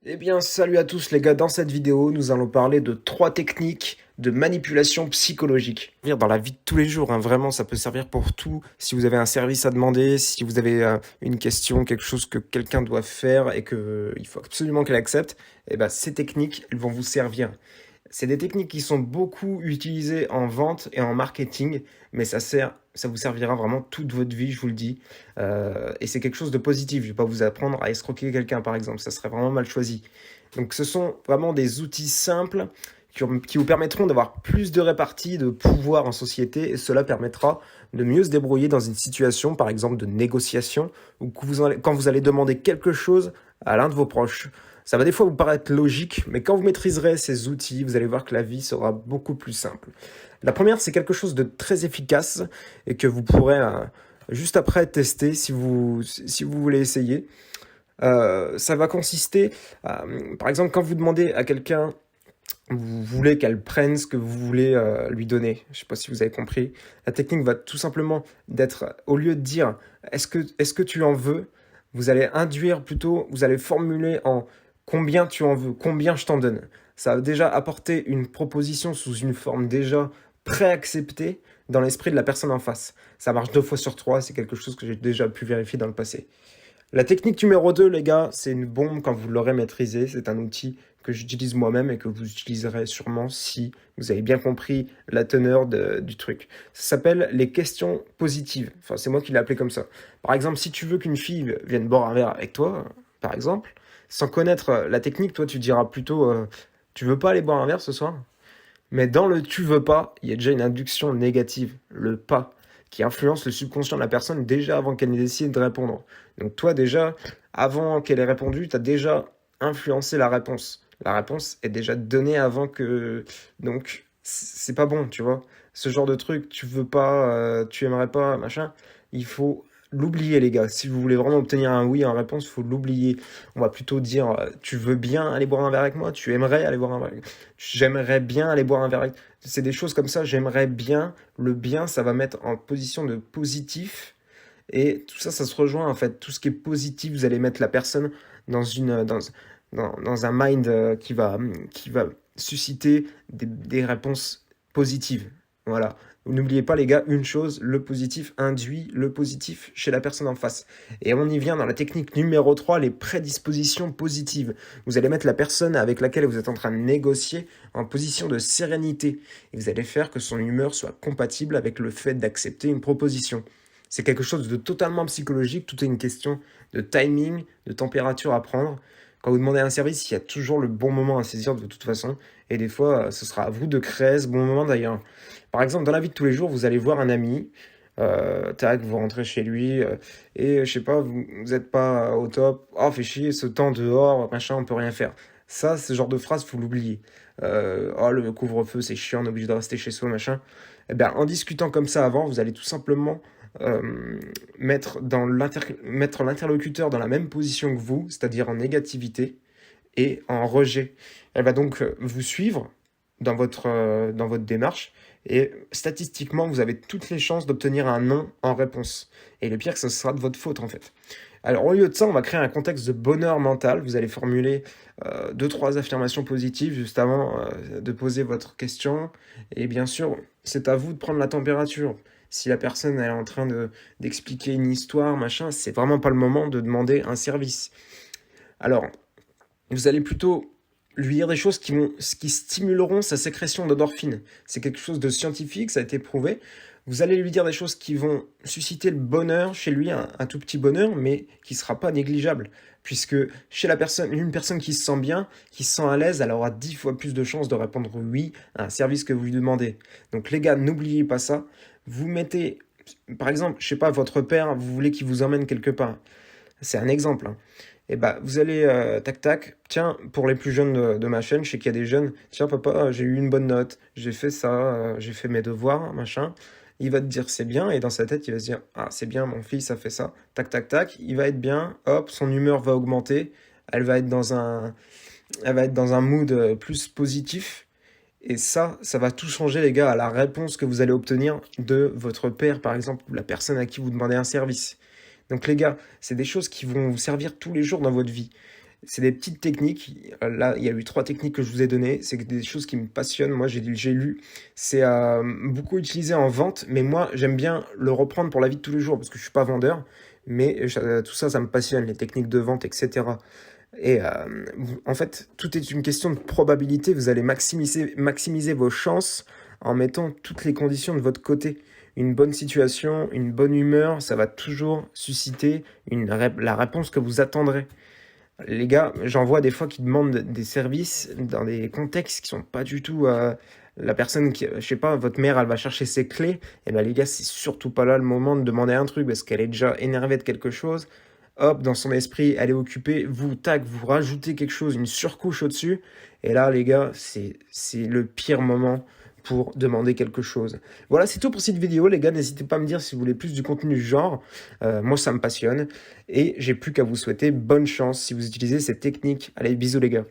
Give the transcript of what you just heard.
Eh bien, salut à tous les gars, dans cette vidéo, nous allons parler de 3 techniques de manipulation psychologique. Dans la vie de tous les jours, hein, vraiment, ça peut servir pour tout. Si vous avez un service à demander, si vous avez une question, quelque chose que quelqu'un doit faire et que il faut absolument qu'elle accepte, eh ben, ces techniques, elles vont vous servir. C'est des techniques qui sont beaucoup utilisées en vente et en marketing, mais ça vous servira vraiment toute votre vie, je vous le dis. Et c'est quelque chose de positif. Je vais pas vous apprendre à escroquer quelqu'un, par exemple. Ça serait vraiment mal choisi. Donc, ce sont vraiment des outils simples qui vous permettront d'avoir plus de répartie, de pouvoir en société, et cela permettra de mieux se débrouiller dans une situation, par exemple de négociation, ou quand vous allez demander quelque chose à l'un de vos proches. Ça va des fois vous paraître logique, mais quand vous maîtriserez ces outils, vous allez voir que la vie sera beaucoup plus simple. La première, c'est quelque chose de très efficace et que vous pourrez juste après tester si vous voulez essayer. Ça va consister, par exemple, quand vous demandez à quelqu'un, vous voulez qu'elle prenne ce que vous voulez lui donner. Je ne sais pas si vous avez compris. La technique va tout simplement d'être, au lieu de dire est-ce que tu en veux, vous allez induire plutôt, vous allez formuler en combien tu en veux, combien je t'en donne. Ça va déjà apporter une proposition sous une forme déjà préacceptée dans l'esprit de la personne en face. Ça marche 2 fois sur 3, c'est quelque chose que j'ai déjà pu vérifier dans le passé. La technique numéro 2, les gars, c'est une bombe quand vous l'aurez maîtrisée. C'est un outil que j'utilise moi-même et que vous utiliserez sûrement si vous avez bien compris la teneur du truc. Ça s'appelle les questions positives. Enfin, c'est moi qui l'ai appelé comme ça. Par exemple, si tu veux qu'une fille vienne boire un verre avec toi, par exemple, sans connaître la technique, toi, tu diras plutôt tu veux pas aller boire un verre ce soir? Mais dans le tu veux pas, il y a déjà une induction négative, le pas, qui influence le subconscient de la personne déjà avant qu'elle n'ait décidé de répondre. Donc toi déjà, avant qu'elle ait répondu, tu as déjà influencé la réponse. La réponse est déjà donnée avant que... Donc c'est pas bon, tu vois. Ce genre de truc, tu veux pas, tu aimerais pas, machin, il faut l'oublier les gars. Si vous voulez vraiment obtenir un oui en réponse, il faut l'oublier. On va plutôt dire, tu veux bien aller boire un verre avec moi? Tu aimerais aller boire un verre avec moi? J'aimerais bien aller boire un verre avec... C'est des choses comme ça, j'aimerais bien. Le bien, ça va mettre en position de positif. Et tout ça, ça se rejoint en fait. Tout ce qui est positif, vous allez mettre la personne dans dans un mind qui va susciter des réponses positives. Voilà. N'oubliez pas les gars, une chose, le positif induit le positif chez la personne en face. Et on y vient dans la technique numéro 3, les prédispositions positives. Vous allez mettre la personne avec laquelle vous êtes en train de négocier en position de sérénité. Et vous allez faire que son humeur soit compatible avec le fait d'accepter une proposition. C'est quelque chose de totalement psychologique, tout est une question de timing, de température à prendre. Quand vous demandez un service, il y a toujours le bon moment à saisir de toute façon, et des fois, ce sera à vous de créer ce bon moment d'ailleurs. Par exemple, dans la vie de tous les jours, vous allez voir un ami, tac, vous rentrez chez lui, et je sais pas, vous n'êtes pas au top, oh, fait chier, ce temps dehors, machin, on peut rien faire. Ça, ce genre de phrase, faut l'oublier. Oh, le couvre-feu, c'est chiant, on est obligé de rester chez soi, machin. Eh bien, en discutant comme ça avant, vous allez tout simplement mettre l'interlocuteur dans la même position que vous, c'est-à-dire en négativité et en rejet. Elle va donc vous suivre dans votre démarche et statistiquement, vous avez toutes les chances d'obtenir un non en réponse. Et le pire, que ce sera de votre faute en fait. Alors, au lieu de ça, on va créer un contexte de bonheur mental. Vous allez formuler 2, 3 affirmations positives juste avant de poser votre question. Et bien sûr, c'est à vous de prendre la température. Si la personne elle est en train d'expliquer une histoire, machin, c'est vraiment pas le moment de demander un service. Alors, vous allez plutôt lui dire des choses qui stimuleront sa sécrétion d'endorphine. C'est quelque chose de scientifique, ça a été prouvé. Vous allez lui dire des choses qui vont susciter le bonheur chez lui, un tout petit bonheur, mais qui ne sera pas négligeable. Puisque chez une personne qui se sent bien, qui se sent à l'aise, elle aura 10 fois plus de chances de répondre oui à un service que vous lui demandez. Donc les gars, n'oubliez pas ça. Vous mettez, par exemple, je sais pas, votre père, vous voulez qu'il vous emmène quelque part. C'est un exemple, hein. Et bah, vous allez, tac tac, tiens, pour les plus jeunes de ma chaîne, je sais qu'il y a des jeunes, tiens papa, j'ai eu une bonne note, j'ai fait ça, j'ai fait mes devoirs, machin. Il va te dire c'est bien, et dans sa tête, il va se dire ah, c'est bien, mon fils a fait ça, tac tac tac, il va être bien, hop, son humeur va augmenter, elle va être elle va être dans un mood plus positif, et ça va tout changer, les gars, à la réponse que vous allez obtenir de votre père, par exemple, ou la personne à qui vous demandez un service. Donc les gars, c'est des choses qui vont vous servir tous les jours dans votre vie. C'est des petites techniques. Là, il y a eu 3 techniques que je vous ai données. C'est des choses qui me passionnent. Moi, j'ai lu. C'est beaucoup utilisé en vente, mais moi, j'aime bien le reprendre pour la vie de tous les jours parce que je suis pas vendeur. Mais tout ça, ça me passionne, les techniques de vente, etc. Et en fait, tout est une question de probabilité. Vous allez maximiser vos chances en mettant toutes les conditions de votre côté. Une bonne situation, une bonne humeur, ça va toujours susciter la réponse que vous attendrez. Les gars, j'en vois des fois qui demandent des services dans des contextes qui sont pas du tout la personne qui, je sais pas, votre mère, elle va chercher ses clés. Et ben les gars, c'est surtout pas là le moment de demander un truc parce qu'elle est déjà énervée de quelque chose. Hop, dans son esprit, elle est occupée. Vous, tac, vous rajoutez quelque chose, une surcouche au-dessus. Et là, les gars, c'est le pire moment pour demander quelque chose. Voilà, c'est tout pour cette vidéo, les gars. N'hésitez pas à me dire si vous voulez plus du contenu du genre. Moi, ça me passionne. Et j'ai plus qu'à vous souhaiter bonne chance si vous utilisez cette technique. Allez, bisous, les gars.